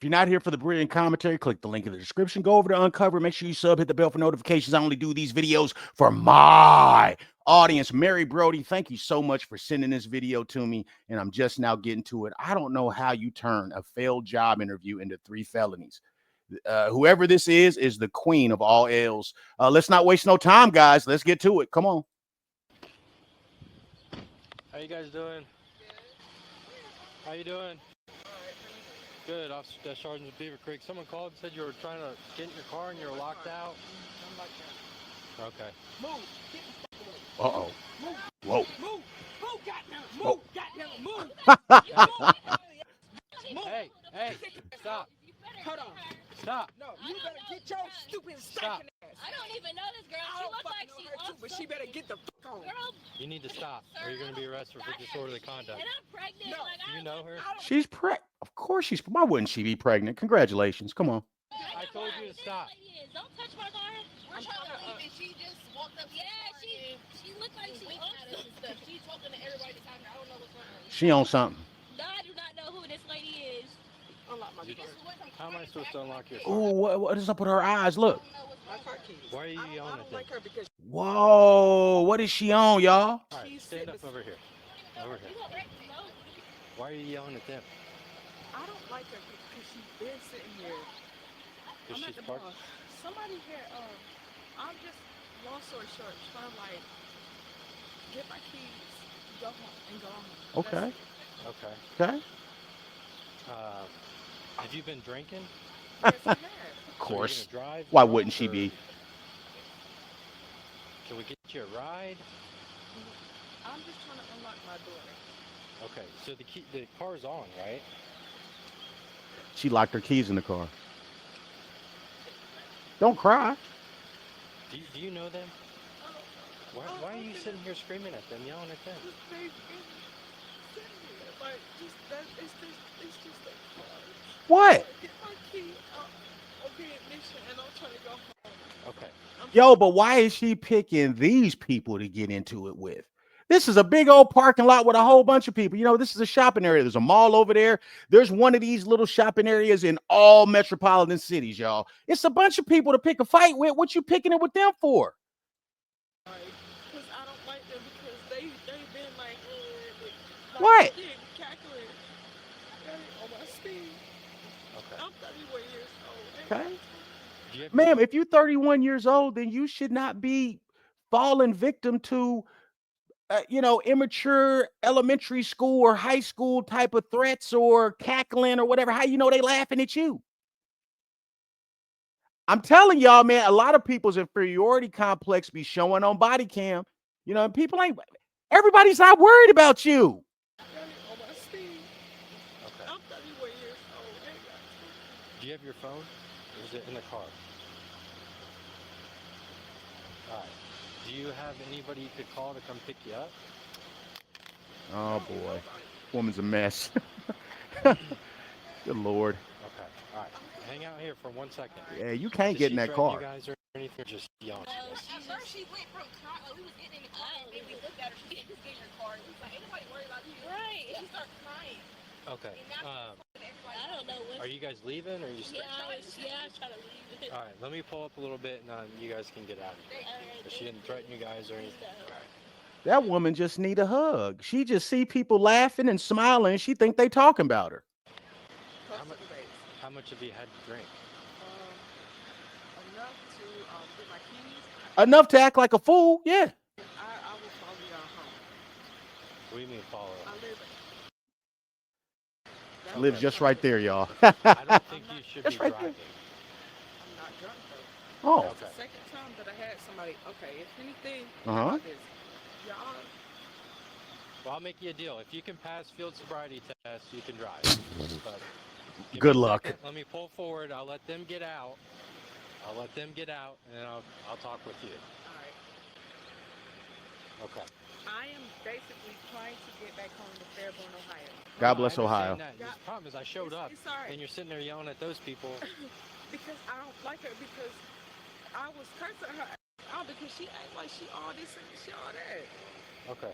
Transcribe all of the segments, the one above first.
If you're not here for the brilliant commentary, click the link in the description. Go over to Uncover. Make sure you sub, hit the bell for notifications. I only do these videos for my audience. Mary Brody, thank you so much for sending this video to me, and I'm just now getting to it. I don't know how you turn a failed job interview into 3 felonies. Whoever this is the queen of all L's. Let's not waste no time, guys. Let's get to it. Come on. How you guys doing? How you doing? Good. Officer Sergeant Beaver Creek. Someone called and said you were trying to get in your car and you were locked out. Okay. Move. Uh-oh. Whoa. Move. Move, goddamn. Move. Hey, stop. Hold on. Stop. No, you better get your stupid stinking ass. I don't even know this girl. I She don't looks like fucking she know her too, wants but she better get the fuck on. Girl, You need to stop or you're going to be arrested for disorderly conduct. and I'm pregnant. No. Like, Do you know her? She's Of course she's. Why wouldn't she be pregnant? Congratulations. Come on. I told you to stop. Don't touch my car. We're trying to leave and she just walked up. Yeah, she looked like she winked at us and stuff. She's talking to everybody behind her. I don't know what's wrong with her. She on something. No, I do not know who this lady is. Unlock my car. How am I supposed to unlock your car? Oh, what is up with her eyes? Look. My car keys. Why are you I yelling at don't them? like her because Whoa. What is she on, y'all? All right, stand up over here. Over here. Why are you yelling at them? I don't like her because she's been sitting here. Because I'm she's at the parked. bar. Somebody here, I'm just, long story short, trying to like get my keys, go home, and go home. Okay. Okay. Okay. Have you been drinking? Yes, I have. Of course. So you're gonna drive Why drunk, wouldn't she or be? Can we get you a ride? I'm just trying to unlock my door. Okay. So the car's on, right? She locked her keys in the car. Don't cry. Do you know them? Why are you sitting here screaming at them, yelling at them? Just they been sitting here, like just that. It's just a car. What? Get my key out of the ignition, and I'm trying to go home. Okay. Yo, but why is she picking these people to get into it with? This is a big old parking lot with a whole bunch of people. You know, this is a shopping area. There's a mall over there. There's one of these little shopping areas in all metropolitan cities, y'all. It's a bunch of people to pick a fight with. What you picking it with them for? Because I don't like them because they've been like What? cackling. On my speed. Okay. I'm 31 years old. Okay. Do you have Ma'am, if you're 31 years old, then you should not be falling victim to immature elementary school or high school type of threats or cackling or whatever. How you know they laughing at you? I'm telling y'all, man, a lot of people's inferiority complex be showing on body cam. You know, people everybody's not worried about you. On my speed. Okay. I'm 31 years old. They got me. Do you have your phone? Or is it in the car? All right. Do you have anybody you could call to come pick you up? Oh boy, woman's a mess. Good Lord. Okay. All right. Hang out here for 1 second. Yeah, you can't Did get she in that threaten car. You guys or anything? Just yelling. At first she went from crying. We was getting in the car and we looked at her. She didn't get in her car. We was like, ain't nobody worried about you. Right. She started crying. Okay. I don't know what. Are you guys leaving or are you? I was trying to leave it. All right. Let me pull up a little bit and you guys can get out of here. But she didn't threaten you guys or anything. That woman just need a hug. She just see people laughing and smiling. And she think they talking about her. How much have you had to drink? Enough to get my keys. Enough to act like a fool. Yeah. I will follow y'all home. What do you mean follow? I live. Live just right there, y'all. I don't think you should be That's right driving. I'm not drunk though. Oh. That's the second time that I had somebody. Okay, if anything, Uh-huh. about this, y'all. Well, I'll make you a deal. If you can pass field sobriety test, you can drive. But give Good me a luck. second. Let me pull forward. I'll let them get out. And then I'll talk with you. All right. Okay. I am basically trying to get back home to Fairborn, Ohio. God No, bless I Ohio. understand that. The problem is I showed up, It's all right. and you're sitting there yelling at those people. Because I don't like her because I was cursing her out because she act like she all this and she all that. Okay.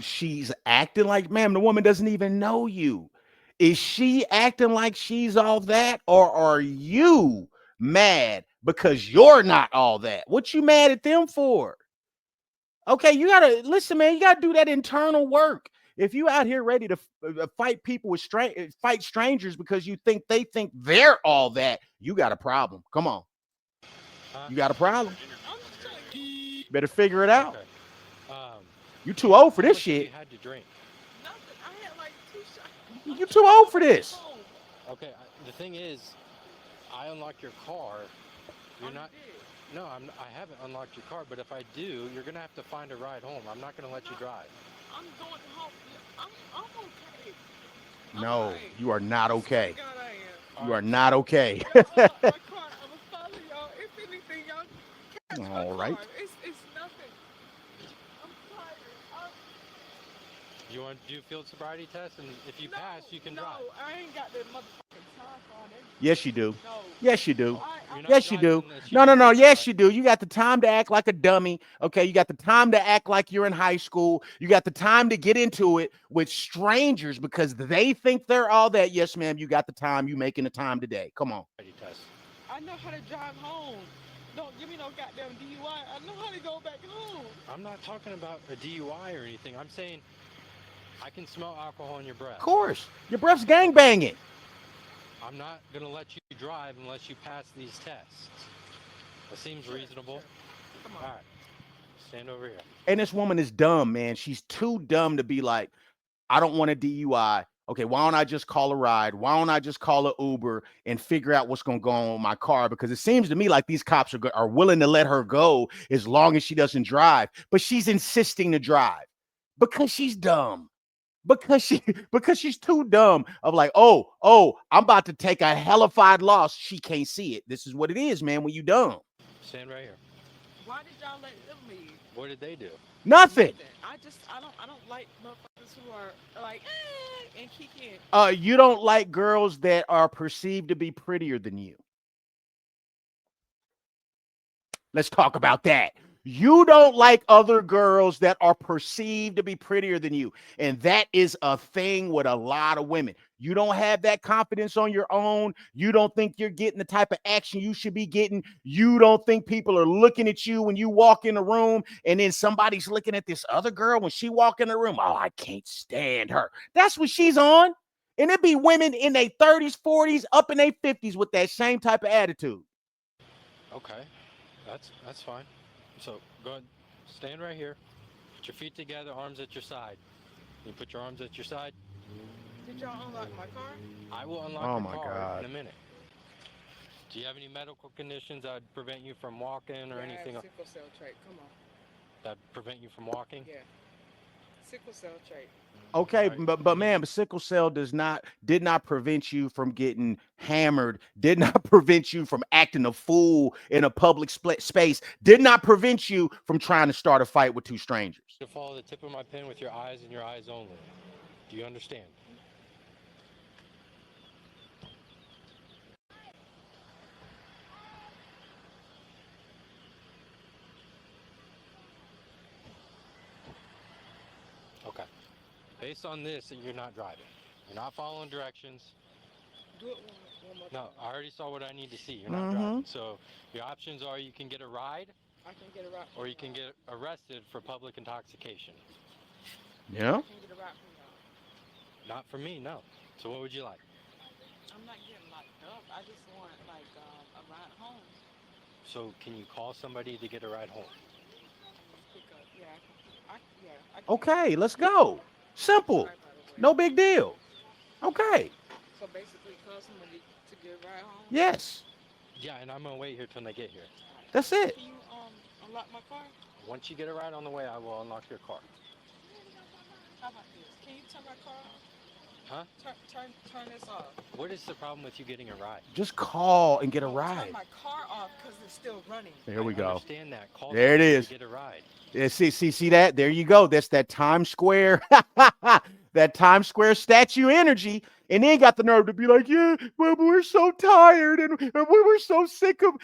She's acting like, ma'am, the woman doesn't even know you. Is she acting like she's all that, or are you mad because you're not all that? What you mad at them for? Okay, you gotta listen, man. You gotta do that internal work. If you out here ready to fight people with fight strangers because you think they think they're all that, you got a problem. Come on, you got a problem. Better figure it out. Okay. You too old for how this much have shit. you had to drink? Nothing. I had like 2 shots. You too old for this. Okay, the thing is, I unlocked your car. You're not. No, I haven't unlocked your car, but if I do, you're gonna have to find a ride home. I'm not gonna let you drive. I'm going home. I'm okay. I'm No, alright. you are not okay. God, I am. You are not okay. Y'all unlock my car. I'm gonna follow y'all. If anything, y'all catch my All right. car. It's nothing. I'm tired. You want to do field sobriety test, and if you pass, you can drive. No, I ain't got the motherfucking time for all that. Yes, you do. No. Yes, you do. You're not Yes, you do. driving unless No, no, do no. field Yes, sobriety. you do. You got the time to act like a dummy. Okay. You got the time to act like you're in high school. You got the time to get into it with strangers because they think they're all that. Yes, ma'am. You got the time. You making the time today. Come on. Test. I know how to drive home. Don't give me no goddamn DUI. I know how to go back home. I'm not talking about a DUI or anything. I'm saying I can smell alcohol in your breath. Of course. Your breath's gangbanging. I'm not going to let you drive unless you pass these tests. That seems reasonable. Come on. All right. Stand over here. And this woman is dumb, man. She's too dumb to be like, I don't want a DUI. Okay, why don't I just call a ride? Why don't I just call an Uber and figure out what's going to go on with my car? Because it seems to me like these cops are willing to let her go as long as she doesn't drive. But she's insisting to drive because she's dumb. Because she's too dumb of like, oh, I'm about to take a hellified loss. She can't see it. This is what it is, man, when you dumb. Stand right here. Why did y'all let them leave? What did they do? Nothing. I don't like motherfuckers who are like and kick in. You don't like girls that are perceived to be prettier than you. Let's talk about that. You don't like other girls that are perceived to be prettier than you. And that is a thing with a lot of women. You don't have that confidence on your own. You don't think you're getting the type of action you should be getting. You don't think people are looking at you when you walk in the room and then somebody's looking at this other girl when she walk in the room. Oh, I can't stand her. That's what she's on. And it be women in their 30s, 40s, up in their 50s with that same type of attitude. Okay. That's fine. So go ahead, stand right here. Put your feet together, arms at your side. You put your arms at your side. Did y'all unlock my car? I will unlock your car God. in a minute. Do you have any medical conditions that would prevent you from walking or anything? I have sickle cell trait. Come on. That prevent you from walking? Yeah. Sickle cell trait. Okay, Right. but man, sickle cell did not prevent you from getting hammered, did not prevent you from acting a fool in a public space, did not prevent you from trying to start a fight with two strangers. To follow the tip of my pen with your eyes and your eyes only. Do you understand? Okay. Based on this, you're not driving. You're not following directions. Do it one more time. No, I already saw what I need to see. You're not driving. So your options are you can get a ride I can get a ride. or you can get arrested for public intoxication. Yeah. I can get a ride from y'all. Not for me, no. So what would you like? I'm not getting locked up. I just want like a ride home. So can you call somebody to get a ride home? Pick up. Yeah. I can. Okay, let's go. Simple. Sorry, by the way. No big deal. Okay. So basically, call somebody to get a ride home. Yes. Yeah, and I'm gonna wait here till they get here. That's it. Can you unlock my car? Once you get a ride on the way, I will unlock your car. How about this? Can you turn my car off? Huh? Turn this off. What is the problem with you getting a ride? Just call and get a No, ride. Turn my car off because it's still running. There we I go. understand that. Call There it somebody is. to get a ride. Yeah, see that? There you go. That's that Times Square, that Times Square statue energy. And then got the nerve to be like, yeah, well, we're so tired and we were so sick of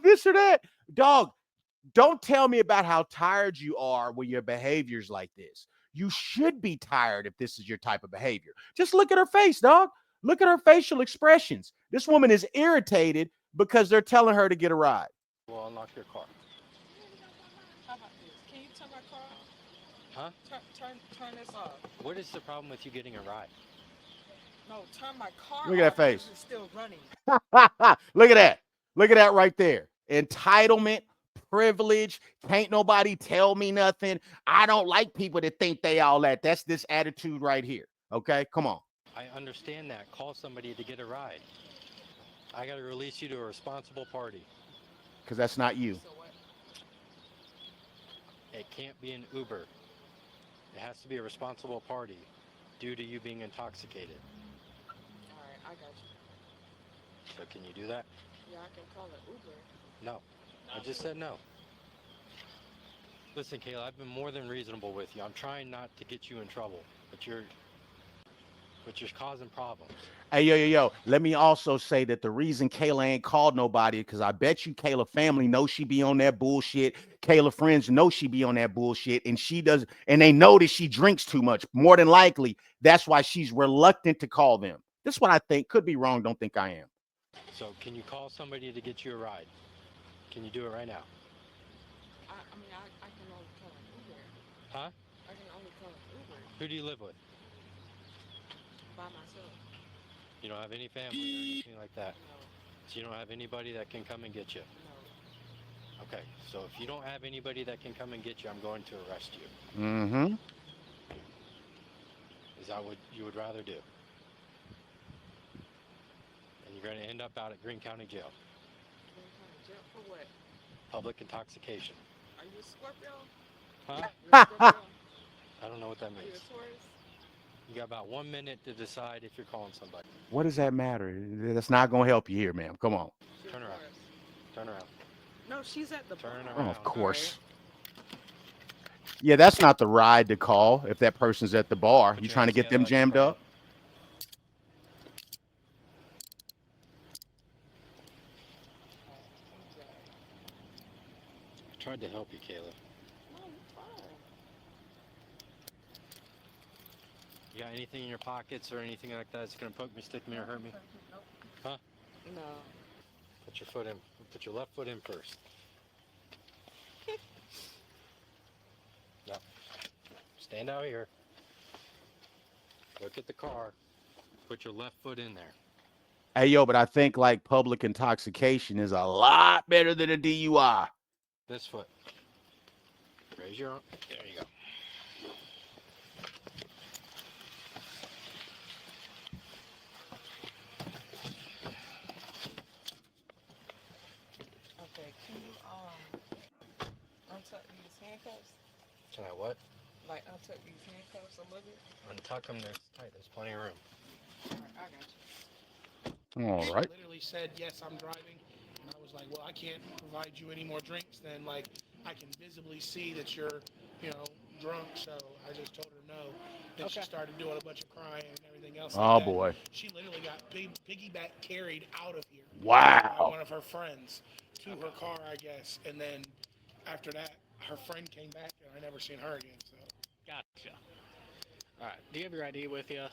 this or that. Dog, don't tell me about how tired you are when your behavior's like this. You should be tired if this is your type of behavior. Just look at her face, dog. Look at her facial expressions. This woman is irritated because they're telling her to get a ride. We'll unlock your car. How about this? Can you turn my car off? Huh? Turn this off. What is the problem with you getting a ride? No, turn my car Look at that off because face. it's still running. Look at that. Look at that right there. Entitlement, privilege. Can't nobody tell me nothing. I don't like people that think they all that. That's this attitude right here. Okay, come on. I understand that. Call somebody to get a ride. I got to release you to a responsible party. Because that's not you. So what? It can't be an Uber. It has to be a responsible party due to you being intoxicated. All right, I got you. So can you do that? Yeah, I can call it Uber. No. I just said no. Listen, Kayla, I've been more than reasonable with you. I'm trying not to get you in trouble, but you're causing problems. Hey, yo. Let me also say that the reason Kayla ain't called nobody, because I bet you Kayla family knows she be on that bullshit. Kayla friends know she be on that bullshit, and she does, and they know that she drinks too much. More than likely, that's why she's reluctant to call them. This is what I think. Could be wrong. Don't think I am. So can you call somebody to get you a ride? Can you do it right now? I can only call it Uber. Huh? I can only call it Uber Who do you live with? by myself. You don't have any family or anything like that? No, So you don't have anybody that can come and get you? no. Okay, so if you don't have anybody that can come and get you, I'm going to arrest you. Mm-hmm. Is that what you would rather do? And you're going to end up out at Greene County Jail. Green County Jail for what? Public intoxication. Are you a Scorpio? Huh? You're a Scorpio? I don't know what that Are you means. a Taurus? You got about 1 minute to decide if you're calling somebody. What does that matter? That's not going to help you here, ma'am. Come on. She's Turn a around. Taurus. Turn around. No, she's at the Turn bar. Oh, around. of course. Yeah, that's not the ride to call if that person's at the bar. Put You your trying to hands get them together like you're jammed praying. up? I tried to help you, Kayla. No, you're fine. You got anything in your pockets or anything like that that's going to poke me, stick me, or hurt me? Nope. Huh? No. Put your foot in. Put your left foot in first. No. Stand out here. Look at the car. Put your left foot in there. Hey, yo, but I think like public intoxication is a lot better than a DUI. This foot. Raise your arm. There you go. Okay, can you untuck these handcuffs? Can I what? Like untuck these handcuffs a little bit? Untuck them. There's tight. There's plenty of room. Alright, I got you. All right. Literally said, yes, I'm driving. And I was like, well, I can't provide you any more drinks than, like, I can visibly see that you're, drunk. So I just told her no. Then she started doing a bunch of crying and everything else. Oh, like that. boy. She literally got piggyback carried out of here. Wow. By one of her friends to her car, I guess. And then after that, her friend came back and I never seen her again. So Gotcha. All right. Do you have your ID with you? I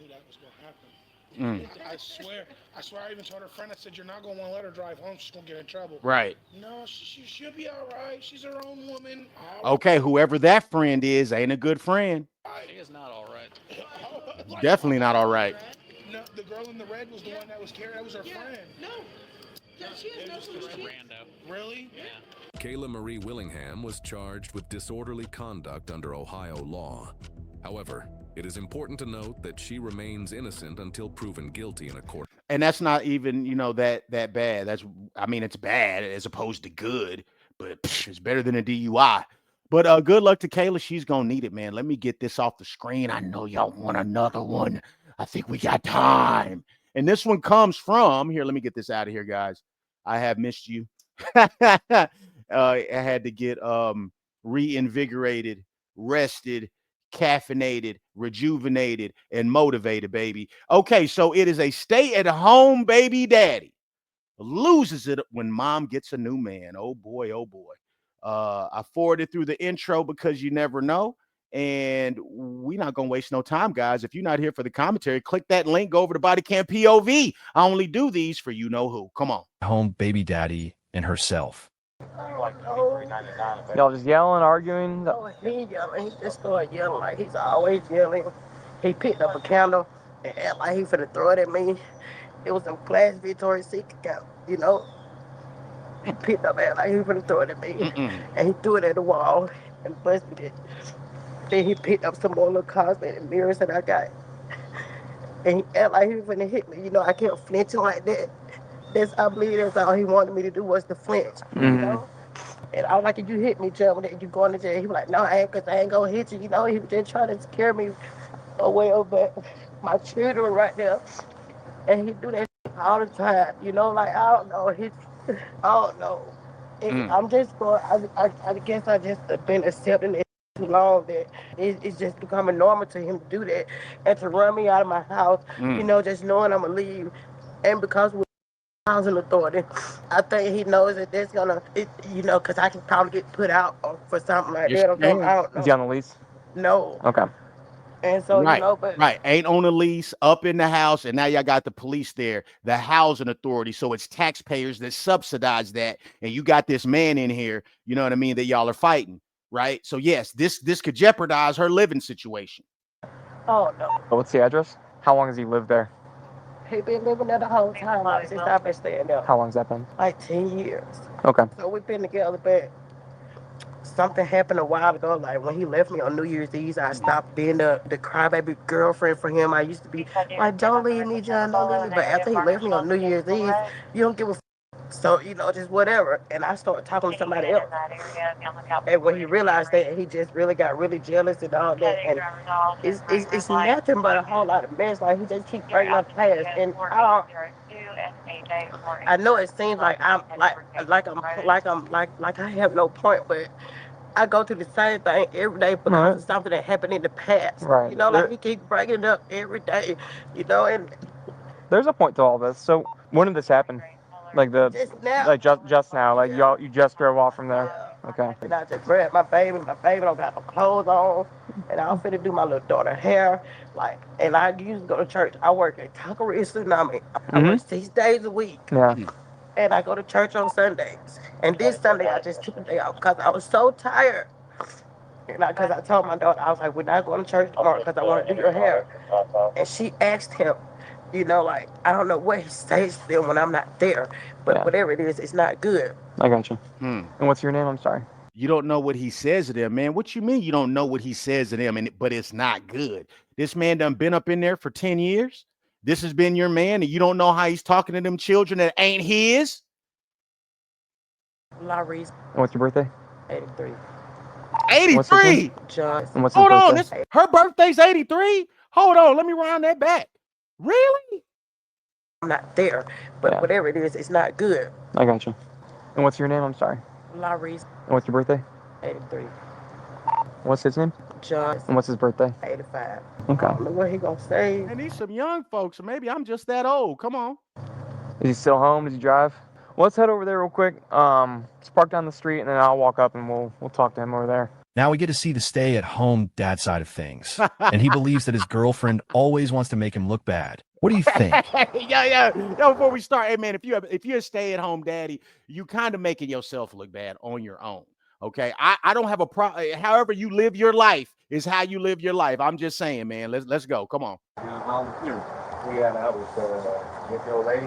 knew that was going to happen. Mm. I swear, I even told her friend, I said, you're not going to want to let her drive home. She's going to get in trouble. Right. No, she'll be all right. She's her own woman. Okay, whoever that friend is ain't a good friend. She is not all right. Definitely not all right. No, the girl in the red was the one that was carried. That was her friend. No. She has no clue. Rando. Really? Yeah. Kayla Marie Willingham was charged with disorderly conduct under Ohio law. However, it is important to note that she remains innocent until proven guilty in a court. And that's not even, that bad. It's bad as opposed to good, but it's better than a DUI. But good luck to Kayla. She's going to need it, man. Let me get this off the screen. I know y'all want another one. I think we got time. And this one comes from, here, let me get this out of here, guys. I have missed you. I had to get reinvigorated, rested, caffeinated, rejuvenated, and motivated, baby. Okay, so it is a stay-at-home baby daddy loses it when mom gets a new man. Oh boy, oh boy. I forwarded through the intro because you never know. And we're not gonna waste no time, guys. If you're not here for the commentary, click that link, go over to Bodycam POV. I only do these for you know who. Come on. Home baby daddy and herself. Y'all just yelling, arguing? No, he ain't yelling. He just started yelling like he's always yelling. He picked up a candle and act like he finna throw it at me. It was a glass Victoria's Secret candle, you know? He picked up act like he finna throw it at me. And he threw it at the wall and busted it. Then he picked up some more little cosmetic mirrors that I got. And he act like he was finna hit me. You know, I kept flinching like that. I believe that's all he wanted me to do was to flinch, you know? And I was like, if you hit me, tell me that you going to jail. He was like, no, I ain't, because I ain't going to hit you. You know, he was just trying to scare me away over my children right there. And he do that all the time. You know, like, I don't know. I don't know. I'm just going, I guess I just been accepting it too long that it's just becoming normal to him to do that. And to run me out of my house, you know, just knowing I'm going to leave. And because we're housing authority, I think he knows that that's gonna, you know, because I can probably get put out for something like that. I don't know. Is he on the lease? No. Okay. And so, Right, you know, but ain't on a lease, up in the house, and now y'all got the police there, the housing authority. So it's taxpayers that subsidize that, and you got this man in here, you know what I mean, that y'all are fighting, right? So yes, this could jeopardize her living situation. Oh no. What's the address? How long has he lived there? He been living there the whole time, like, since I've been staying there. How long's that been? Like 10 years. Okay. So we've been together, but something happened a while ago. Like when he left me on New Year's Eve, I stopped being the crybaby girlfriend for him. I used to be like, don't leave me, John, don't leave me. But after he left me on New Year's Eve, you don't give a so, you know, just whatever. And I started talking to somebody else. And when he realized that, he just really got really jealous and all that. And it's nothing but a whole lot of mess. Like, he just keeps bringing up past. And I know it seems like I have no point, but I go through the same thing every day because of something that happened in the past. Right. You know, like he keeps bringing it up every day, you know, and there's a point to all this. So when did this happen? Like just now. Like just now, like you just drove off from there. Yeah. Okay. And I just grabbed my baby don't got no clothes on, and I'm finna do my little daughter hair, like, and I used to go to church. I work at Taqueria Tsunami. I work 6 days a week. Yeah. And I go to church on Sundays. And this Sunday I just took a day off because I was so tired. And because I told my daughter, I was like, we're not going to church tomorrow because I want to do your hair. And she asked him, you know, like, I don't know what he says to them when I'm not there, but whatever it is, it's not good. I got you. And what's your name? I'm sorry. You don't know what he says to them, man. What you mean you don't know what he says to them, but it's not good? This man done been up in there for 10 years. This has been your man, and you don't know how he's talking to them children that ain't his? Laurie's. And what's your birthday? 83. 83? John. And what's his Hold on, birthday? her birthday's 83? Hold on, let me round that back. Really? I'm not there, but whatever it is, it's not good. I got you. And what's your name? I'm sorry. Laurie's. And what's your birthday? 83. What's his name? John. And what's his birthday? 85. Okay. I don't know what he gonna say. And these some young folks, so maybe I'm just that old. Come on. Is he still home? Does he drive? Well, let's head over there real quick. Let's park down the street, and then I'll walk up and we'll talk to him over there. Now we get to see the stay-at-home dad side of things. And he believes that his girlfriend always wants to make him look bad. What do you think? Yo, before we start, hey man, if you're a stay-at-home daddy, you kind of making yourself look bad on your own. Okay, I don't have a problem. However you live your life is how you live your life. I'm just saying, man. Let's go. Come on. We got out with your lady.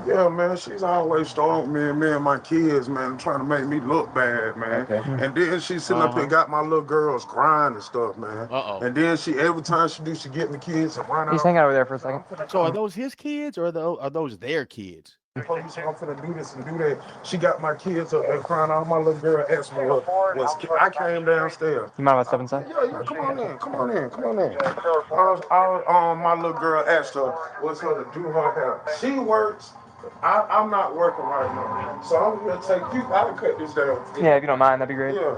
Yeah, man. She's always stalking me and my kids, man, trying to make me look bad, man. Okay. And then she's sitting up here, got my little girls crying and stuff, man. And then every time she get the kids and run out. He's hanging over there for a second. So are those his kids or are those their kids? I'm finna do this and do that. She got my kids up there crying out. My little girl asked me I came downstairs. You mind if I step inside? Yeah, come on in. My little girl asked her what's her to do her hair. She works. I'm not working right now. So I'm gonna take you. I can cut this down. Yeah, if you don't mind, that'd be great. Yeah.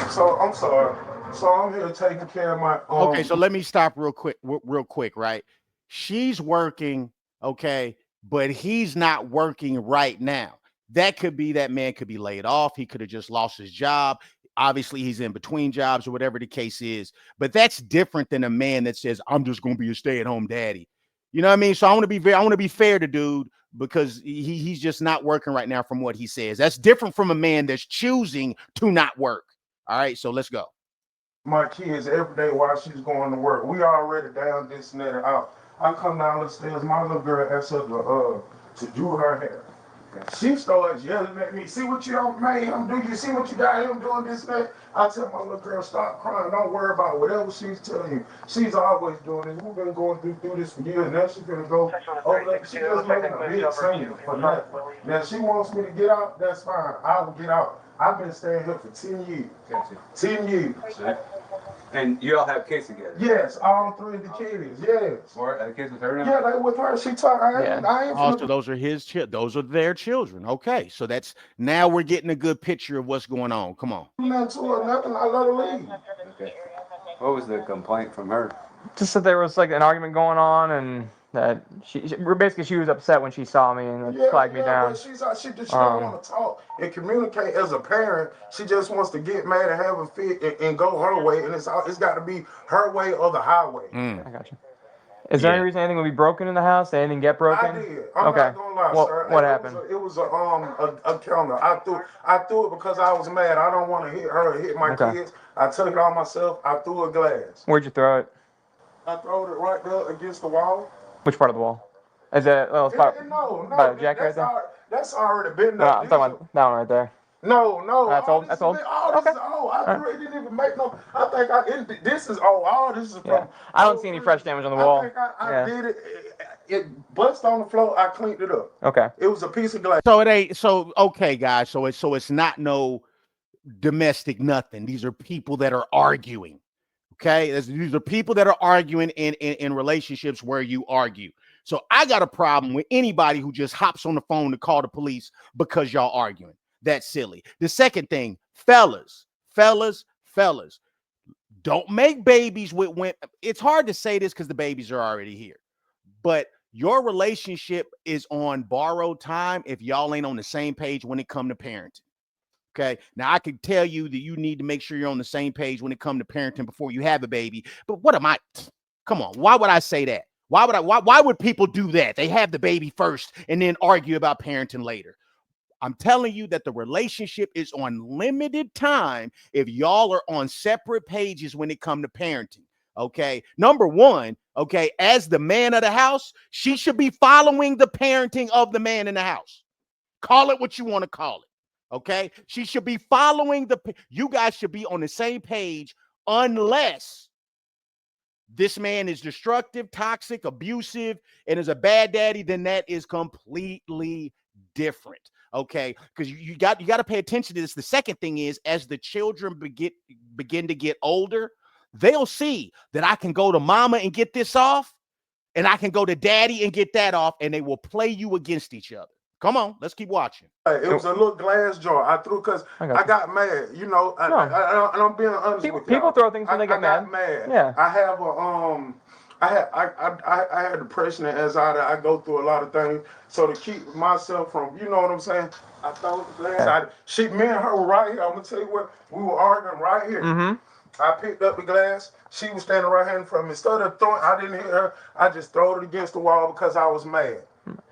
So I'm sorry. So I'm here taking care of my Okay, so let me stop real quick, right? She's working, okay, but he's not working right now. That could be that man could be laid off. He could have just lost his job. obviously he's in between jobs or whatever the case is, but that's different than a man that says, I'm just going to be a stay-at-home daddy. You know what I mean? So I want to be fair to dude, because he's just not working right now from what he says. That's different from a man that's choosing to not work. All right, so let's go. My kids every day while she's going to work. We already down this and that and out. I come down the stairs, my little girl asks her to do her hair. She starts yelling at me, see what you made him do? You see what you got him doing this and that? I tell my little girl, stop crying. Don't worry about whatever she's telling you. She's always doing this. We've been going through this for years. Now she's going to go over there. She just looking a big thing for nothing. Now she wants me to get out. That's fine. I will get out. I've been staying here for 10 years. 10 years. And you all have kids together? Yes, all three of the kids. Yes. Or the kids with her now? Yeah, they with her. She talk. I ain't Also, those are those are their children. Okay, so that's now we're getting a good picture of what's going on. Come on. Nothing to her, nothing. I let her leave. Okay. What was the complaint from her? Just that there was like an argument going on, and that she was upset when she saw me and flagged me down. But she don't want to talk and communicate as a parent. She just wants to get mad and have a fit and go her way, and it's got to be her way or the highway. I got you. Is there any reason anything would be broken in the house? Did anything get broken? I did. I'm not gonna lie, sir. What happened? It was a counter. I threw it because I was mad. I don't want to hit her or hit my kids. I took it on myself. I threw a glass. Where'd you throw it? I threw it right there against the wall. Which part of the wall? Is it? Well, it's by the jack right there. That's already been No, there. I'm talking about that one right there. No. That's old. That's old. This is old. I threw it. Didn't even make no. I think this is old. All this is from. Yeah. I don't see any fresh damage on the wall. I think I did it. It bust on the floor. I cleaned it up. Okay. It was a piece of glass. So it ain't. So okay, guys. So it's not no domestic nothing. These are people that are arguing. Okay, these are people that are arguing in relationships where you argue. So I got a problem with anybody who just hops on the phone to call the police because y'all arguing. That's silly. The second thing, fellas, don't make babies with women. It's hard to say this because the babies are already here, but your relationship is on borrowed time if y'all ain't on the same page when it comes to parenting. Okay. Now I can tell you that you need to make sure you're on the same page when it comes to parenting before you have a baby. But what am I? Come on. Why would I say that? Why would people do that? They have the baby first and then argue about parenting later. I'm telling you that the relationship is on limited time if y'all are on separate pages when it comes to parenting. Okay. Number one, okay, as the man of the house, she should be following the parenting of the man in the house. Call it what you want to call it. Okay, she should be following you guys should be on the same page unless this man is destructive, toxic, abusive, and is a bad daddy, then that is completely different. Okay, because you got to pay attention to this. The second thing is, as the children begin to get older, they'll see that I can go to mama and get this off, and I can go to daddy and get that off, and they will play you against each other. Come on, let's keep watching. It was a little glass jar. I threw because I got mad. You know, I'm being honest with you. People throw things when they get mad. Yeah. I have I had depression and anxiety. I go through a lot of things. So to keep myself from, you know what I'm saying? I throw the glass. Me and her were right here. I'm gonna tell you what, we were arguing right here. I picked up the glass. She was standing right here in front of me. Instead of throwing, I didn't hit her. I just threw it against the wall because I was mad.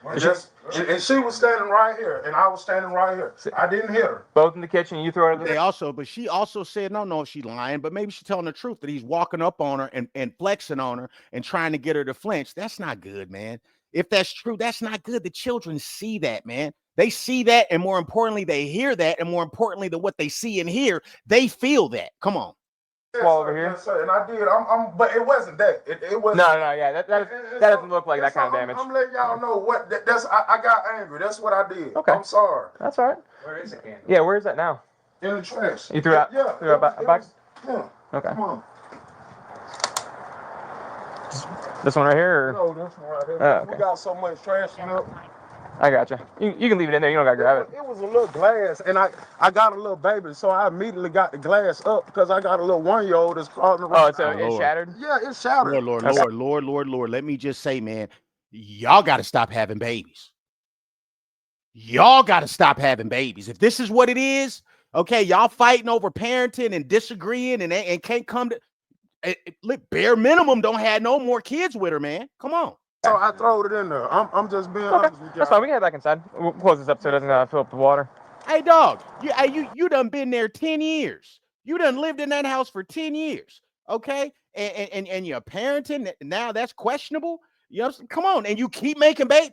And she was standing right here, and I was standing right here. I didn't hit her. Both in the kitchen, you throw it. But she also said, no, she's lying, but maybe she's telling the truth that he's walking up on her and flexing on her and trying to get her to flinch. That's not good, man. If that's true, that's not good. The children see that, man. They see that, and more importantly, they hear that, and more importantly, than what they see and hear, they feel that. Come on. Yes, over here. Yes, sir. And I did. But it wasn't that. It wasn't. No. Yeah, that doesn't look like that kind of damage. I'm letting y'all know what. I got angry. That's what I did. Okay. I'm sorry. That's all right. Where is it, Gantt? Yeah, where is that now? In the trash. You threw it out? Yeah. Threw it back? Yeah. Okay. Come on. This one right here? Or? No, this one right here. Oh, okay. We got so much trash in it. I got you. You can leave it in there. You don't got to grab it. It was a little glass, and I got a little baby, so I immediately got the glass up because I got a little 1-year-old that's crawling around. Oh, it's shattered? Yeah, it's shattered. Lord. Let me just say, man, y'all got to stop having babies. Y'all got to stop having babies. If this is what it is, Okay, y'all fighting over parenting and disagreeing and can't come to bare minimum. Don't have no more kids with her, man. Come on. So I throwed it in there. I'm just being honest with you. That's fine. We can head back inside. We'll close this up so it doesn't fill up the water. Hey, dog, you done been there 10 years. You done lived in that house for 10 years. Okay, and you're parenting now. That's questionable. You know, come on, and you keep making bait.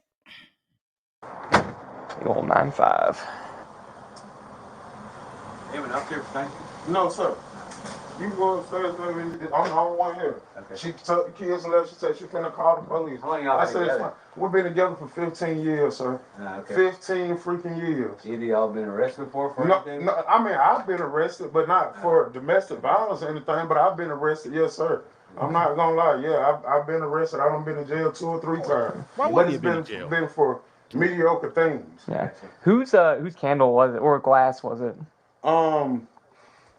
The old 9-5. Anyone else here for thank you? No, sir. You go upstairs, baby. I'm the only one here. Okay. She took the kids and left. She said she finna call the police. How long y'all I been said, it's together? fine. We've been together for 15 years, sir. Okay. 15 freaking years. Either y'all been arrested before for No, anything? no, I mean, I've been arrested, but not for domestic violence or anything, but I've been arrested, yes, sir. I'm not gonna lie, yeah, I've been arrested. I done been in jail 2 or 3 times. Why But wouldn't it's you been in jail? been for mediocre things. Yeah. Whose candle was it, or glass was it?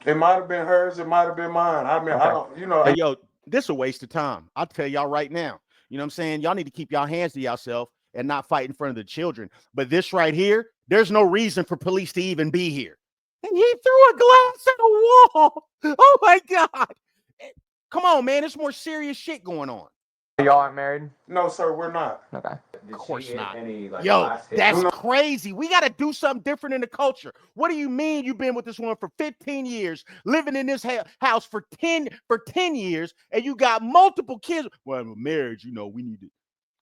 It might have been hers, it might have been mine. I mean, I don't, you know. Hey, yo, this is a waste of time. I'll tell y'all right now. You know what I'm saying? Y'all need to keep y'all hands to yourself and not fight in front of the children. But this right here, there's no reason for police to even be here. And he threw a glass at a wall. Oh my God. Come on, man. There's more serious shit going on. Y'all aren't married? No, sir, we're not. Okay. Of course not. Any, like, Yo, last hit? that's crazy. We got to do something different in the culture. What do you mean you've been with this woman for 15 years, living in this house for 10 years, and you got multiple kids? Well, marriage, you know, we need to.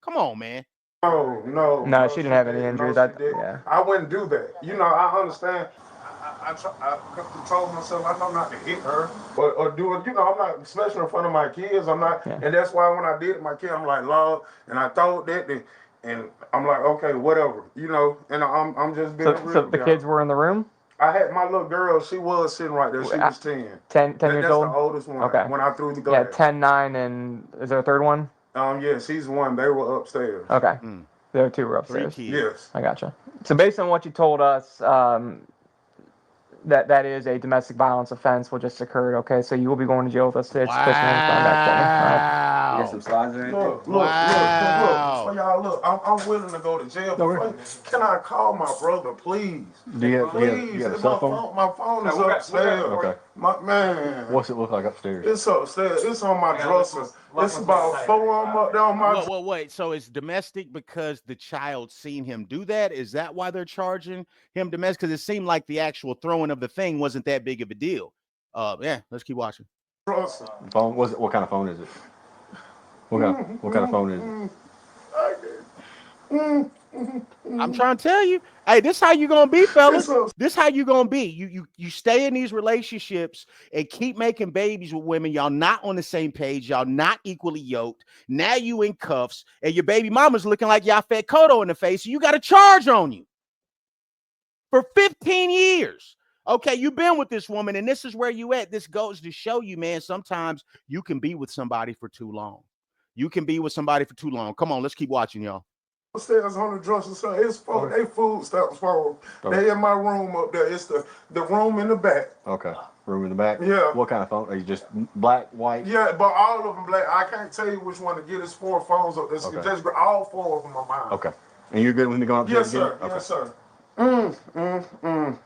Come on, man. No, she didn't have any injuries. Yeah. I wouldn't do that. You know, I understand. I told myself I know not to hit her or do it. You know, I'm not, especially in front of my kids. I'm not, and that's why when I did it, my kid, I'm like, Lord, and I thought that, and I'm like, okay, whatever, you know. And I'm just being real. So the kids were in the room? I had my little girl. She was sitting right there. She was 10. 10 years that's old. That's the oldest one. Okay. When I threw the glass. Yeah, 10, 9, and is there a third one? Yeah, she's one. They were upstairs. Okay. The other 2 were upstairs. 3 kids. Yes. I gotcha. So based on what you told us, that is a domestic violence offense what just occurred. Okay, so you will be going to jail with us today. Wow. You got some slides or anything? Look, for y'all, look, I'm willing to go to jail. Can I call my brother, please? Do you have a cell phone? My phone is upstairs. Okay. Man. What's it look like upstairs? It's upstairs. It's on my dresser. It's about 4 of them up there on my. Wait. So it's domestic because the child seen him do that? Is that why they're charging him domestic? Because it seemed like the actual throwing of the thing wasn't that big of a deal. Yeah, let's keep watching. Phone? What kind of phone is it? What kind of phone is it? I'm trying to tell you. Hey, this how you gonna be, fellas. This how you gonna be. You stay in these relationships and keep making babies with women. Y'all not on the same page. Y'all not equally yoked. Now you in cuffs, and your baby mama's looking like y'all fed Kodo in the face. So you got a charge on you for 15 years. Okay, you've been with this woman, and this is where you at. This goes to show you, man, sometimes you can be with somebody for too long. You can be with somebody for too long. Come on, let's keep watching, y'all. Upstairs on the dresser, so it's for they food stamps for. They in my room up there. It's the room in the back. Okay, room in the back. Yeah. What kind of phone? Are you just black, white? Yeah, but all of them black. I can't tell you which one to get. It's 4 phones up there. Okay. Just all 4 of them are mine. Okay. And you're good with me going upstairs? Yes, sir. Yes, sir.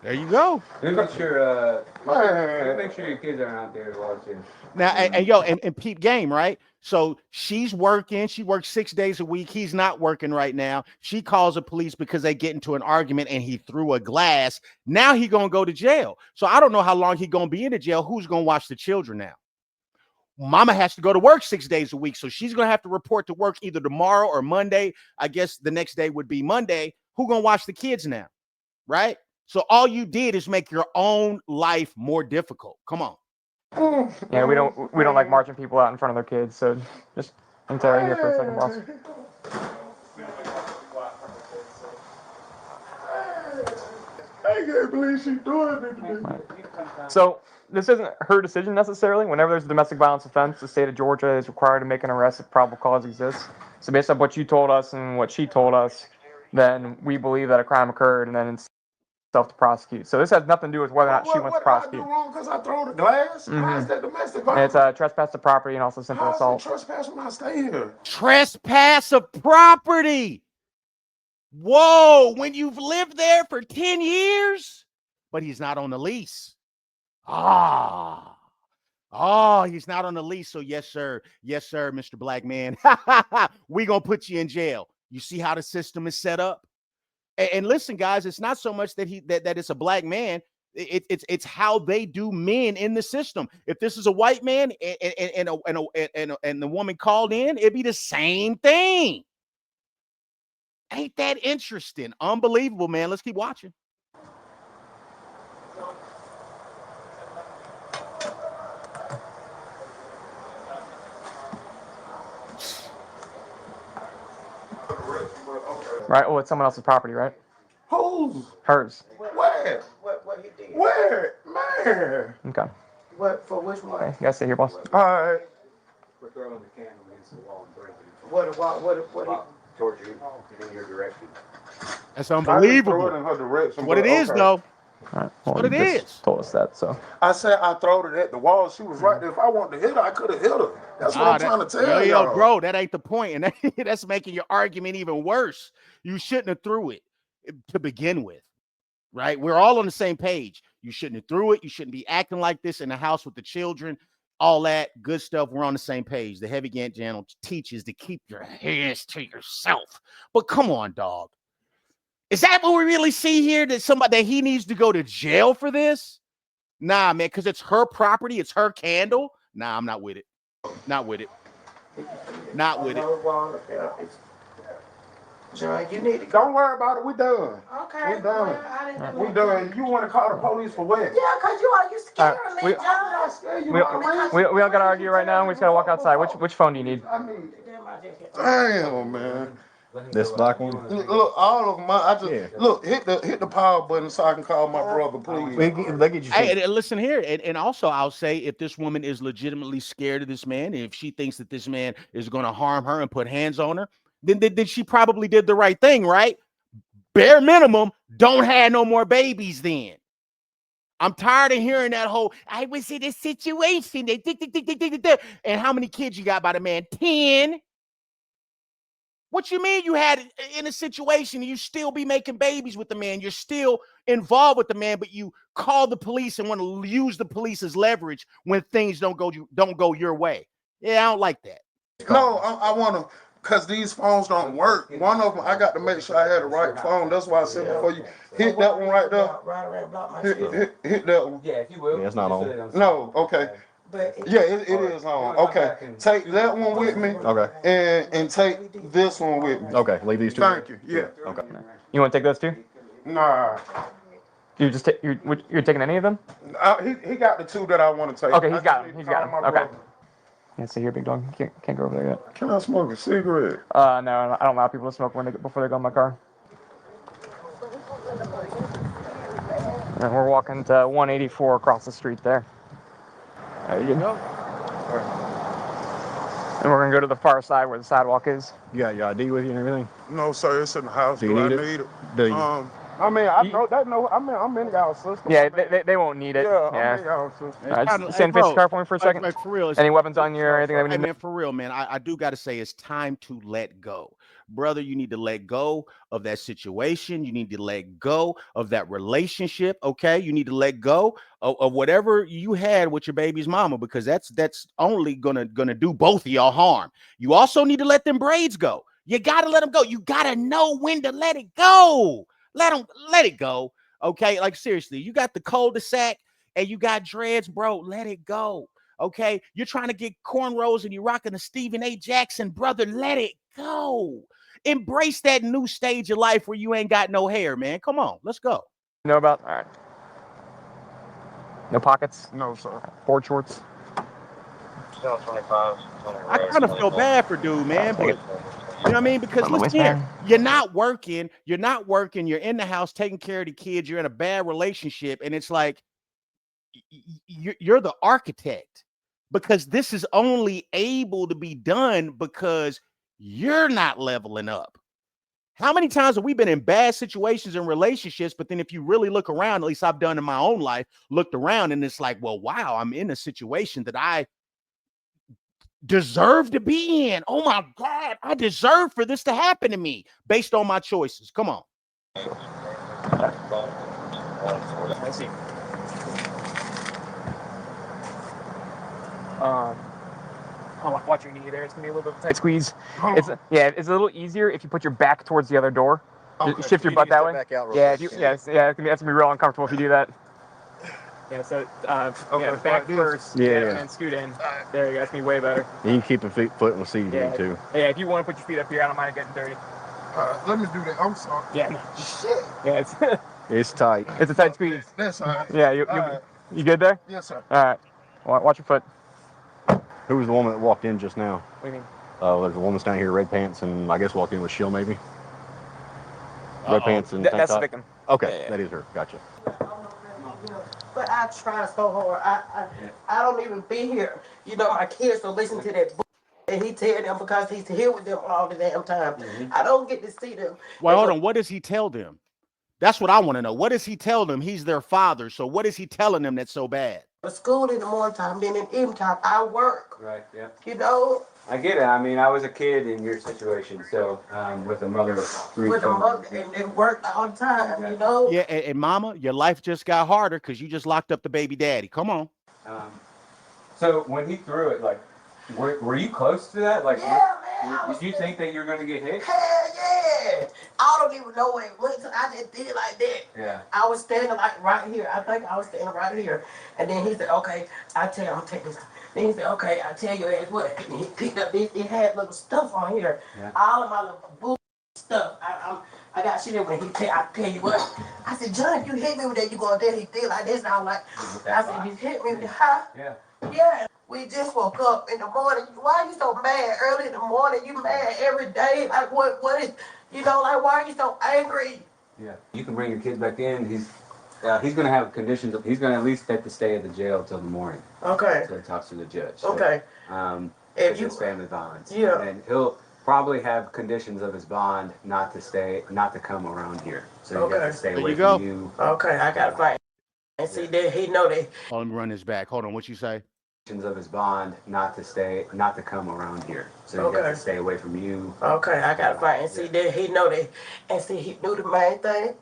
There you go. Make sure your kids aren't out there watching. Now, and peep game, right? So she's working. She works 6 days a week. He's not working right now. She calls the police because they get into an argument and he threw a glass. Now he gonna go to jail. So I don't know how long he gonna be in the jail. Who's gonna watch the children now? Mama has to go to work 6 days a week. So she's gonna have to report to work either tomorrow or Monday. I guess the next day would be Monday. Who gonna watch the kids now? Right? So all you did is make your own life more difficult. Come on. Yeah, we don't like marching people out in front of their kids. So just hang tight right here for a second, boss. I can't believe she's doing it to me. So this isn't her decision necessarily. Whenever there's a domestic violence offense, the state of Georgia is required to make an arrest if probable cause exists. So based on what you told us and what she told us, then we believe that a crime occurred, and then it's self to prosecute. So this has nothing to do with whether or not she wants to prosecute. What did I do wrong? Because I throw the glass? How is that domestic violence? And it's trespass to property and also simple assault. How is it trespass when I stay here? Trespass of property. Whoa, when you've lived there for 10 years? but he's not on the lease. Oh, he's not on the lease. So yes, sir, Mr. Black Man, we gonna put you in jail. You see how the system is set up? And listen, guys, it's not so much that that it's a black man. It's how they do men in the system. If this is a white man and the woman called in, it'd be the same thing. Ain't that interesting? Unbelievable, man. Let's keep watching. Right. Oh, it's someone else's property, right? Whose? Hers. Where? What he did? Where? Man. Okay. What for which one? Okay. You guys stay here, boss. All right. We're throwing the candle against the wall and breaking it. What Towards you, in your direction. That's unbelievable. I threw it in her direction. What it is, though. All right. Well, what it is. Told us that, so. I said I throw it at the wall. She was right there. If I wanted to hit her, I could have hit her. That's what I'm trying to tell you. Yo, bro, that ain't the point. And that's making your argument even worse. You shouldn't have threw it to begin with, right? We're all on the same page. You shouldn't have threw it. You shouldn't be acting like this in the house with the children. All that good stuff. We're on the same page. The Heavy Gantt channel teaches to keep your hands to yourself. But come on, dog. Is that what we really see here? That he needs to go to jail for this? Nah, man, because it's her property. It's her candle. Nah, I'm not with it. Not with it. Not with it. John, you need to go. Don't worry about it. We done. Okay. We done. We done. You want to call the police for what? Yeah, because you scared me, John. We all gotta argue right now. We just gotta walk outside. Which phone do you need? Damn, man. This black one? Look, all of them. I just look, hit the power button so I can call my brother, please. Hey, and listen here, and also I'll say, if this woman is legitimately scared of this man, if she thinks that this man is going to harm her and put hands on her, then she probably did the right thing, right? Bare minimum, don't have no more babies then. I'm tired of hearing that whole, I was in a situation, and how many kids you got by the man? 10. What you mean you had in a situation and you still be making babies with the man? You're still involved with the man, but you call the police and want to use the police as leverage when things don't go your way. Yeah, I don't like that. No, I want to, because these phones don't work. One of them, I got to make sure I had the right phone. That's why I said before you hit that one right there. Hit that one. Yeah, if you will. Yeah, it's not on. No, okay. Yeah, it is on. Okay, take that one with me. Okay. And take this one with me. Okay, leave these two. Thank you. Yeah. Okay. You want to take those two? Nah. You just you're taking any of them? He got the two that I want to take. Okay, he's got them. He's got them. Okay. Yeah, see here, big dog. Can't go over there yet. Can I smoke a cigarette? No, I don't allow people to smoke before they go in my car. And we're walking to 184 across the street there. There you go. And we're gonna go to the far side where the sidewalk is. You got your ID with you and everything? No, sir. It's in the house. Do you need it? Do you? I mean, I know that. No, I mean, I'm in y'all system. Yeah, they won't need it. Yeah, I'm in y'all system. Just stand face the car for me for a second. Like, for real, any weapons on you or anything that we need? Man, for real, man. I do got to say, it's time to let go. Brother, you need to let go of that situation. You need to let go of that relationship, okay? You need to let go of whatever you had with your baby's mama, because that's only gonna do both of y'all harm. You also need to let them braids go. You got to let them go. You got to know when to let it go. Let it go, okay? Like, seriously, you got the cul-de-sac and you got dreads, bro. Let it go, okay? You're trying to get cornrows and you're rocking a Stephen A. Jackson, brother. Let it go. Embrace that new stage of life where you ain't got no hair, man. Come on, let's go. Know about? All right. No pockets? No, sir. Board shorts? I kind of feel bad for dude, man, but you know what I mean? Because listen, you're not working, you're in the house taking care of the kids, you're in a bad relationship, and it's like you're the architect, because this is only able to be done because you're not leveling up. How many times have we been in bad situations in relationships, but then if you really look around, at least I've done in my own life, looked around and it's like, well, wow, I'm in a situation that I deserve to be in. Oh my God, I deserve for this to happen to me based on my choices. Come on. I see. Watch your knee there. It's gonna be a little bit of a tight squeeze. It's it's a little easier if you put your back towards the other door. Okay. Shift your butt that way. Back out real Yeah, quick. that's gonna be real uncomfortable if you do that. Yeah, so back like first. Yeah, And then scoot in. There you go. That's gonna be way better. You can keep a foot in the seat if you need to. Yeah, if you want to put your feet up here, I don't mind getting dirty. Let me do that. I'm sorry. Yeah. Shit. Yeah, It's tight. it's a tight squeeze. That's all right. Yeah, you good there? Yes, sir. All right. Watch your foot. Who was the woman that walked in just now? What do you mean? There's a woman standing here, red pants, and I guess walked in with shield maybe. Red pants and tank That's the top? victim. Okay, that is her. Gotcha. But I try so hard. I don't even be here. You know, my kids don't listen to that and he tell them because he's here with them all the damn time. I don't get to see them. Well, hold on. What does he tell them? That's what I want to know. What does he tell them? He's their father. So what is he telling them that's so bad? School in the morning time, then in the evening time, I work. Right, yeah. You know? I get it. I mean, I was a kid in your situation, so with a mother of 3 With a children. mother, and they work all the time, you know? Yeah, and mama, your life just got harder because you just locked up the baby daddy. Come on. So when he threw it, like, were you close to that? Like, Yeah, man. did you think that you were going to get hit? Hell yeah! I don't even know where it went. I just did it like that. Yeah. I was standing like right here. I think I was standing right here. And then he said, okay, I tell you, I'm taking this. Then he said, okay, I tell you what. And he picked up this. It had little stuff on here. Yeah. All of my little boo stuff. I got shit in when I tell you what. I said, John, if you hit me with that, you gonna do. He did like this. And I'm like, I said, you hit me with the huh? Yeah. Yeah. We just woke up in the morning. Why are you so mad early in the morning? You mad every day? Like what is, you know, like why are you so angry? Yeah. You can bring your kids back in. He's going to have conditions. He's going to at least have to stay at the jail till the morning. Okay. So he talks to the judge. Okay. If it's family violence. Yeah. And he'll probably have conditions of his bond not to come around here. So you have to stay away from you. Okay, I gotta fight. And see that he know that. Oh, let me run this back. Hold on. What you say? Of his bond not to come around here. So you have to stay away from you. Okay, I gotta fight. And see that he know that. And see he knew the main thing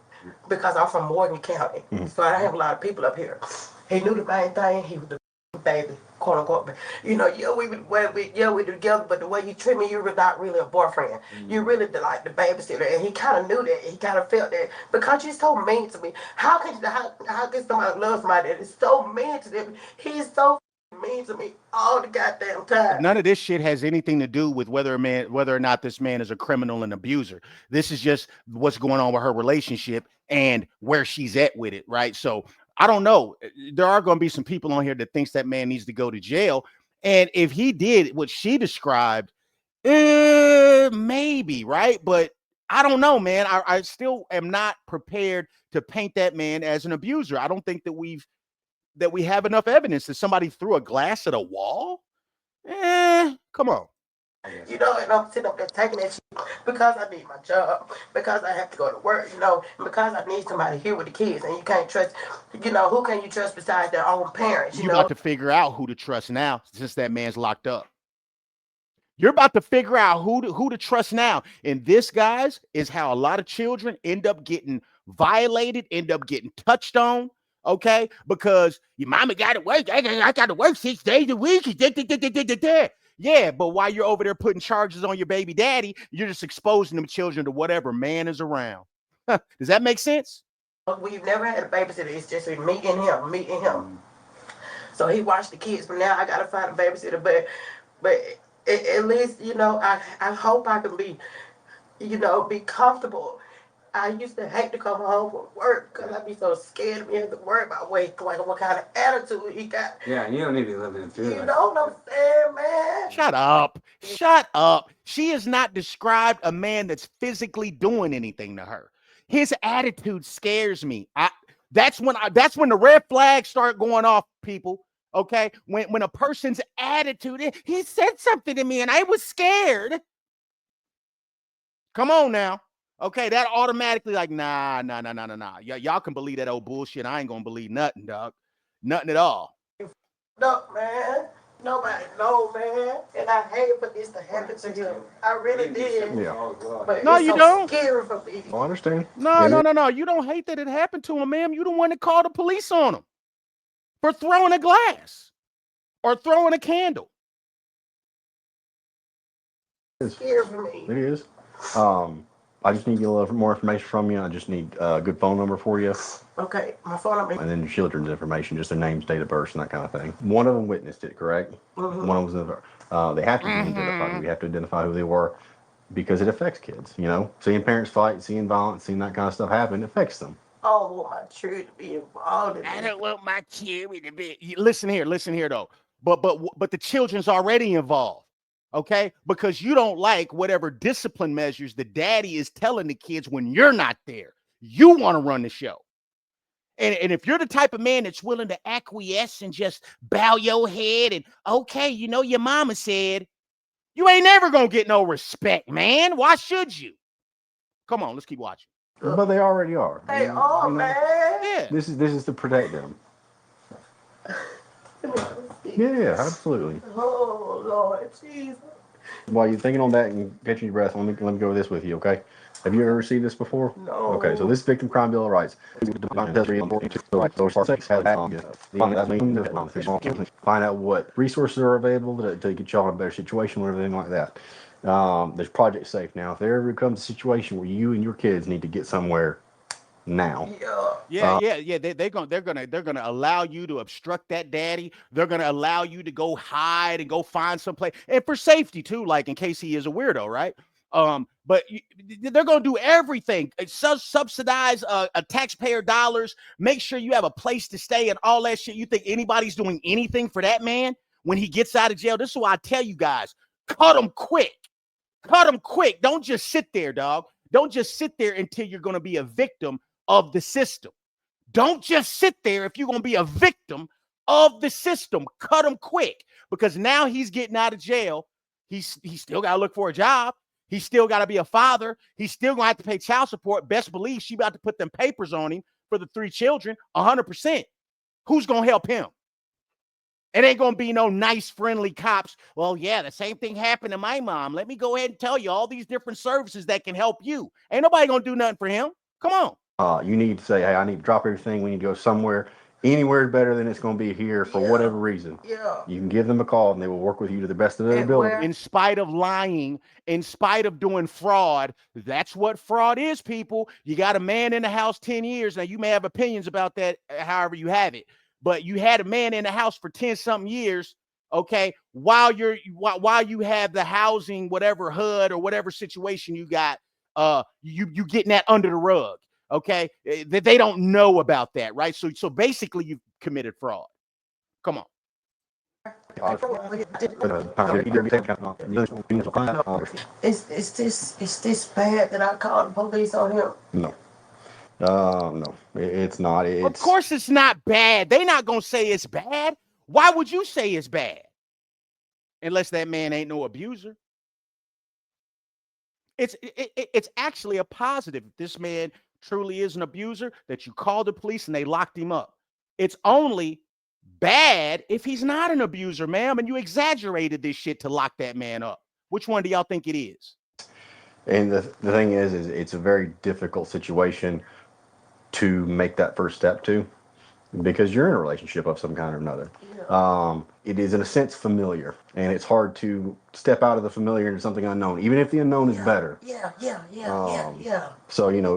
because I'm from Morgan County, so I have a lot of people up here. He knew the main thing. He was the baby, quote unquote. You know, we were together, but the way you treat me, you're not really a boyfriend. You really like the babysitter, and he kind of knew that. He kind of felt that because you're so mean to me. How can somebody love somebody that is so mean to them? He's so mean to me all the goddamn time. None of this shit has anything to do with whether or not this man is a criminal and abuser. This is just what's going on with her relationship and where she's at with it, right? So I don't know. There are going to be some people on here that thinks that man needs to go to jail. And if he did what she described, maybe, right? But I don't know, man. I still am not prepared to paint that man as an abuser. I don't think that we have enough evidence that somebody threw a glass at a wall. Come on. You know, and I'm sitting up there taking that shit because I need my job, because I have to go to work, you know, because I need somebody here with the kids, and you can't trust, you know, who can you trust besides their own parents, you know? About to figure out who to trust now since that man's locked up. You're about to figure out who to trust now. And this, guys, is how a lot of children end up getting violated, end up getting touched on. Okay, because your mama got to work. I got to work 6 days a week. Yeah, but while you're over there putting charges on your baby daddy, you're just exposing them children to whatever man is around. Does that make sense? We've never had a babysitter. It's just me and him. So he watched the kids, but now I gotta find a babysitter. But at least, you know, I hope I can be, you know, be comfortable. I used to hate to come home from work because I'd be so scared of me having to worry about what kind of attitude he got. Yeah, you don't need to be living in fear. You know what I'm saying, man? Shut up. Shut up. She has not described a man that's physically doing anything to her. His attitude scares me. That's when the red flags start going off, people. Okay? When a person's attitude, he said something to me and I was scared. Come on now. Okay, that automatically like, nah. Y'all can believe that old bullshit. I ain't gonna believe nothing, dog. Nothing at all. Look, man. Nobody know, man. And I hate for this to happen to him. I really did. Yeah. But No, it's you so don't. scary for me. I understand. No, no, no, no. You don't hate that it happened to him, ma'am. You the one that called the police on him for throwing a glass or throwing a candle. It's scary for me. It is. I just need to get a little more information from you. I just need a good phone number for you. Okay, my phone number. And then your children's information, just their names, date of birth, and that kind of thing. One of them witnessed it, correct? Mm-hmm. One of them was they have to be identified. We have to identify who they were because it affects kids, you know? Seeing parents fight, seeing violence, seeing that kind of stuff happen, it affects them. I don't want my children to be involved in this. I don't want my children to be. Listen here though. But the children's already involved. Okay, because you don't like whatever discipline measures the daddy is telling the kids when you're not there. You want to run the show. And if you're the type of man that's willing to acquiesce and just bow your head and, okay, you know, your mama said, you ain't never going to get no respect, man. Why should you? Come on, let's keep watching. But they already are. They are, man. Yeah. This is to protect them. Yeah, absolutely. Oh, Lord Jesus. While you're thinking on that and catching your breath, let me go over this with you, okay? Have you ever received this before? No. Okay, so this Victim Crime Bill of Rights. Find out what resources are available to get y'all in a better situation or anything like that. There's Project Safe now. If there ever comes a situation where you and your kids need to get somewhere now. Yeah. They're gonna allow you to obstruct that daddy. They're gonna allow you to go hide and go find some place, and for safety too, like in case he is a weirdo, right? But they're gonna do everything. Subsidize taxpayer dollars. Make sure you have a place to stay and all that shit. You think anybody's doing anything for that man when he gets out of jail? This is why I tell you guys: cut him quick. Cut him quick. Don't just sit there, dog. Don't just sit there until you're gonna be a victim of the system. Don't just sit there if you're going to be a victim of the system. Cut him quick, because now he's getting out of jail. He's still got to look for a job. He's still got to be a father. He's still going to have to pay child support. Best believe she about to put them papers on him for the 3 children, 100%. Who's going to help him? It ain't going to be no nice, friendly cops. Well, yeah, the same thing happened to my mom. Let me go ahead and tell you all these different services that can help you. Ain't nobody going to do nothing for him. Come on. You need to say, hey, I need to drop everything. We need to go somewhere. Anywhere is better than it's going to be here for whatever reason. Yeah. You can give them a call and they will work with you to the best of their ability. In spite of lying, in spite of doing fraud, that's what fraud is, people. You got a man in the house 10 years. Now, you may have opinions about that, however you have it. But you had a man in the house for 10-something years, okay, while you have the housing, whatever HUD or whatever situation you got, you getting that under the rug. Okay, they don't know about that, right? So basically, you've committed fraud. Come on. Is this bad that I called the police on him? No. No, it's not. Of course, it's not bad. They're not gonna say it's bad. Why would you say it's bad? Unless that man ain't no abuser. It's actually a positive. If this man truly is an abuser, that you called the police and they locked him up. It's only bad if he's not an abuser, ma'am, and you exaggerated this shit to lock that man up. Which one do y'all think it is? And the thing is it's a very difficult situation to make that first step to, because you're in a relationship of some kind or another. Yeah. It is in a sense familiar, and it's hard to step out of the familiar into something unknown, even if the unknown is better. Yeah. So, you know,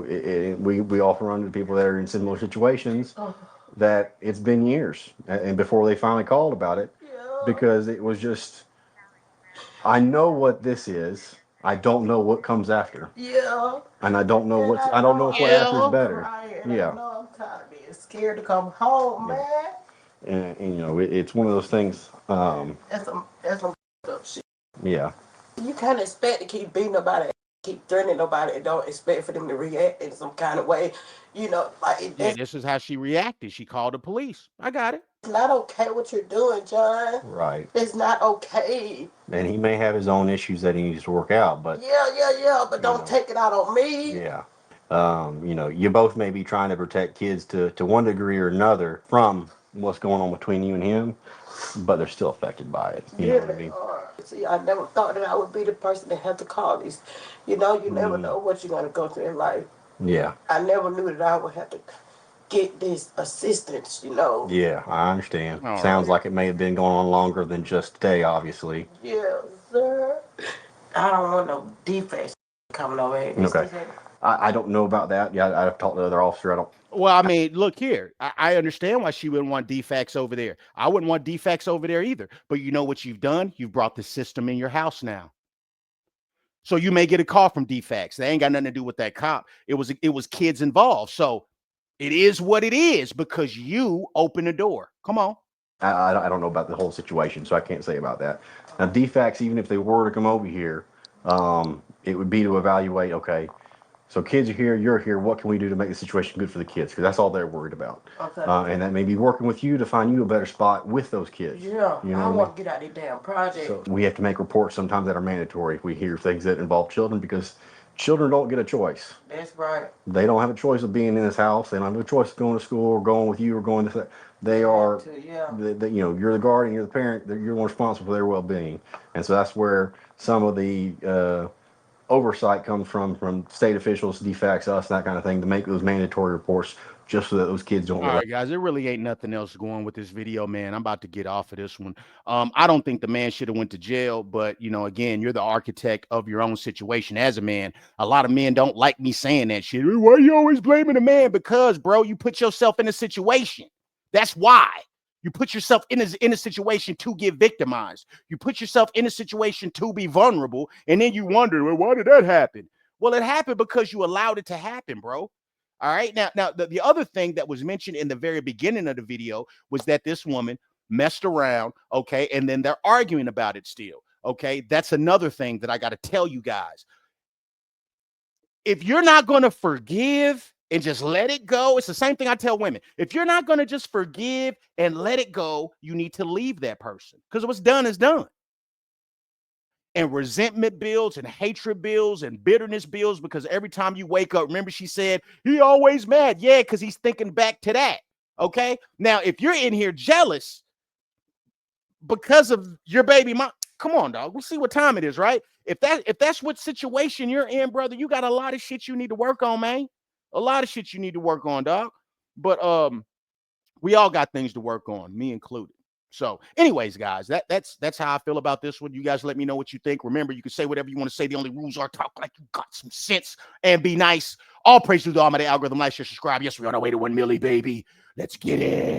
we often run into people that are in similar situations that it's been years and before they finally called about it, because it was just, I know what this is. I don't know what comes after. Yeah. And I don't know what after is better. Yeah. I know I'm tired of being scared to come home, man. And you know, it's one of those things. That's some up shit. Yeah. You can't expect to keep beating nobody, keep threatening nobody, and don't expect for them to react in some kind of way. You know, like this is how she reacted. She called the police. I got it. It's not okay what you're doing, John. Right. It's not okay. And he may have his own issues that he needs to work out, but Yeah. But don't take it out on me. Yeah. You know, you both may be trying to protect kids to one degree or another from what's going on between you and him, but they're still affected by it. You know what I mean? See, I never thought that I would be the person that had to call these. You know, you never know what you're going to go through in life. Yeah. I never knew that I would have to get this assistance, you know. Yeah, I understand. All Sounds right. like it may have been going on longer than just today, obviously. Yeah, sir. I don't want no defects coming over here. Okay. I don't know about that. Yeah, I've talked to the other officer. I don't. Well, I mean, look here. I understand why she wouldn't want defects over there. I wouldn't want defects over there either. But you know what you've done? You've brought the system in your house now. So you may get a call from defects. They ain't got nothing to do with that cop. It was kids involved. So it is what it is because you open the door. Come on. I don't know about the whole situation, so I can't say about that. Now, defects, even if they were to come over here, it would be to evaluate, okay, so kids are here, you're here, what can we do to make the situation good for the kids? Because that's all they're worried about. Okay. And that may be working with you to find you a better spot with those kids. Yeah, you know I want to get out of the damn project. So we have to make reports sometimes that are mandatory if we hear things that involve children because children don't get a choice. That's right. They don't have a choice of being in this house. They don't have a choice of going to school or going with you or going to. They are, you know, you're the guardian, you're the parent, you're the one responsible for their well-being, and so that's where some of the oversight comes from state officials, defects, us, that kind of thing, to make those mandatory reports just so that those kids don't. All right, guys, there really ain't nothing else going with this video, man. I'm about to get off of this one. I don't think the man should have went to jail, but you know, again, you're the architect of your own situation as a man. A lot of men don't like me saying that shit. Why are you always blaming the man? Because, bro, you put yourself in a situation. That's why. You put yourself in a situation to get victimized. You put yourself in a situation to be vulnerable, and then you wonder, well, why did that happen? Well, it happened because you allowed it to happen, bro. All right. Now the other thing that was mentioned in the very beginning of the video was that this woman messed around. Okay. And then they're arguing about it still. Okay. That's another thing that I got to tell you guys. If you're not going to forgive and just let it go, it's the same thing I tell women. If you're not going to just forgive and let it go, you need to leave that person because what's done is done. And resentment builds and hatred builds and bitterness builds because every time you wake up, remember she said, he always mad. Yeah, because he's thinking back to that. Okay. Now, if you're in here jealous because of your baby mom, come on, dog. We see what time it is, right? If that's what situation you're in, brother, you got a lot of shit you need to work on, man. A lot of shit you need to work on, dog. But we all got things to work on, me included. So anyways, guys, that's how I feel about this one. You guys let me know what you think. Remember, you can say whatever you want to say. The only rules are talk like you got some sense and be nice. All praise to the Almighty algorithm. Like, share, subscribe. Yes, we're on our way to 1 million, baby. Let's get it.